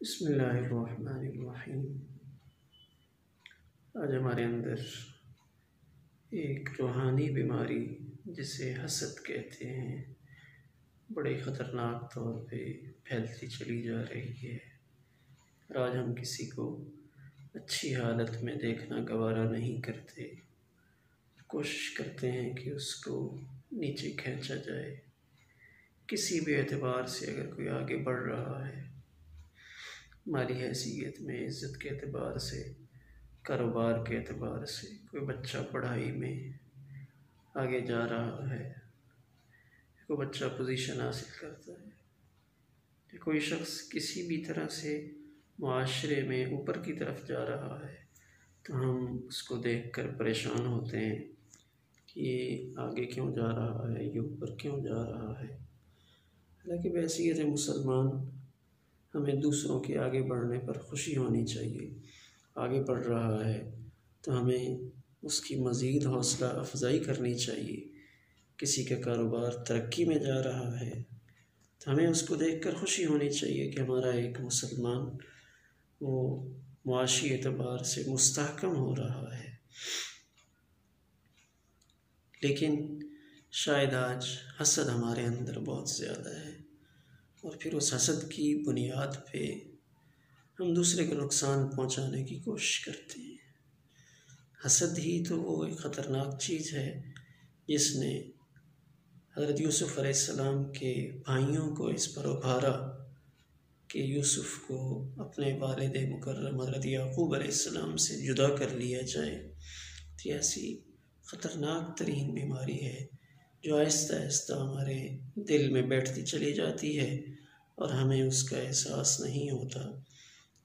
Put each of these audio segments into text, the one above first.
بسم اللہ الرحمن الرحیم۔ آج ہمارے اندر ایک روحانی بیماری جسے حسد کہتے ہیں بڑے خطرناک طور پہ پھیلتی چلی جا رہی ہے۔ اور آج ہم کسی کو اچھی حالت میں دیکھنا گوارا نہیں کرتے، کوشش کرتے ہیں کہ اس کو نیچے کھینچا جائے۔ کسی بھی اعتبار سے اگر کوئی آگے بڑھ رہا ہے، مالی حیثیت میں، عزت کے اعتبار سے، کاروبار کے اعتبار سے، کوئی بچہ پڑھائی میں آگے جا رہا ہے، کوئی بچہ پوزیشن حاصل کرتا ہے، کوئی شخص کسی بھی طرح سے معاشرے میں اوپر کی طرف جا رہا ہے، تو ہم اس کو دیکھ کر پریشان ہوتے ہیں کہ یہ آگے کیوں جا رہا ہے، یہ اوپر کیوں جا رہا ہے۔ حالانکہ بحیثیت مسلمان ہمیں دوسروں کے آگے بڑھنے پر خوشی ہونی چاہیے۔ آگے بڑھ رہا ہے تو ہمیں اس کی مزید حوصلہ افزائی کرنی چاہیے۔ کسی کا کاروبار ترقی میں جا رہا ہے تو ہمیں اس کو دیکھ کر خوشی ہونی چاہیے کہ ہمارا ایک مسلمان وہ معاشی اعتبار سے مستحکم ہو رہا ہے۔ لیکن شاید آج حسد ہمارے اندر بہت زیادہ ہے، اور پھر اس حسد کی بنیاد پہ ہم دوسرے کو نقصان پہنچانے کی کوشش کرتے ہیں۔ حسد ہی تو وہ ایک خطرناک چیز ہے جس نے حضرت یوسف علیہ السلام کے بھائیوں کو اس پر ابھارا کہ یوسف کو اپنے والد مکرم حضرت یعقوب علیہ السلام سے جدا کر لیا جائے۔ تو ایسی خطرناک ترین بیماری ہے جو آہستہ آہستہ ہمارے دل میں بیٹھتی چلی جاتی ہے اور ہمیں اس کا احساس نہیں ہوتا۔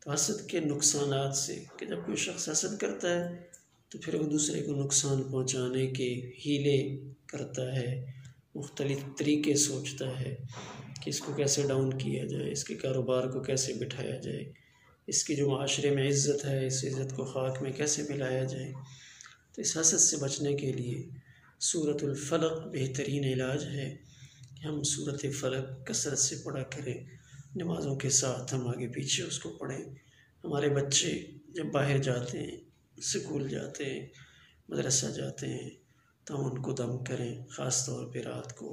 تو حسد کے نقصانات سے کہ جب کوئی شخص حسد کرتا ہے تو پھر وہ دوسرے کو نقصان پہنچانے کے ہیلے کرتا ہے، مختلف طریقے سوچتا ہے کہ اس کو کیسے ڈاؤن کیا جائے، اس کے کاروبار کو کیسے بٹھایا جائے، اس کی جو معاشرے میں عزت ہے اس عزت کو خاک میں کیسے ملایا جائے۔ تو اس حسد سے بچنے کے لیے سورۃ الفلق بہترین علاج ہے کہ ہم سورۃ فلق کثرت سے پڑھا کریں، نمازوں کے ساتھ ہم آگے پیچھے اس کو پڑھیں۔ ہمارے بچے جب باہر جاتے ہیں، اسکول جاتے ہیں، مدرسہ جاتے ہیں، تو ہم ان کو دم کریں، خاص طور پہ رات کو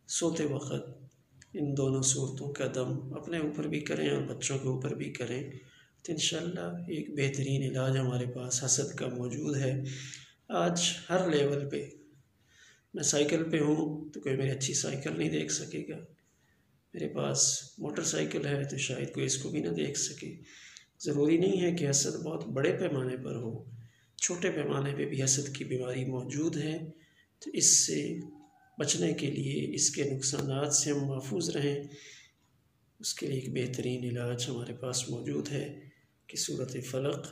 سوتے وقت ان دونوں صورتوں کا دم اپنے اوپر بھی کریں اور بچوں کے اوپر بھی کریں، تو انشاءاللہ ایک بہترین علاج ہمارے پاس حسد کا موجود ہے۔ آج ہر لیول پہ، میں سائیکل پہ ہوں تو کوئی میری اچھی سائیکل نہیں دیکھ سکے گا، میرے پاس موٹر سائیکل ہے تو شاید کوئی اس کو بھی نہ دیکھ سکے۔ ضروری نہیں ہے کہ حسد بہت بڑے پیمانے پر ہو، چھوٹے پیمانے پہ بھی حسد کی بیماری موجود ہے۔ تو اس سے بچنے کے لیے، اس کے نقصانات سے ہم محفوظ رہیں، اس کے لیے ایک بہترین علاج ہمارے پاس موجود ہے کہ سورۃ فلق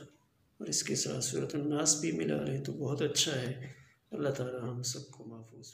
اور اس کے ساتھ سورۃ الناس بھی ملا لیں تو بہت اچھا ہے۔ اللہ تعالی ہم سب کو محفوظ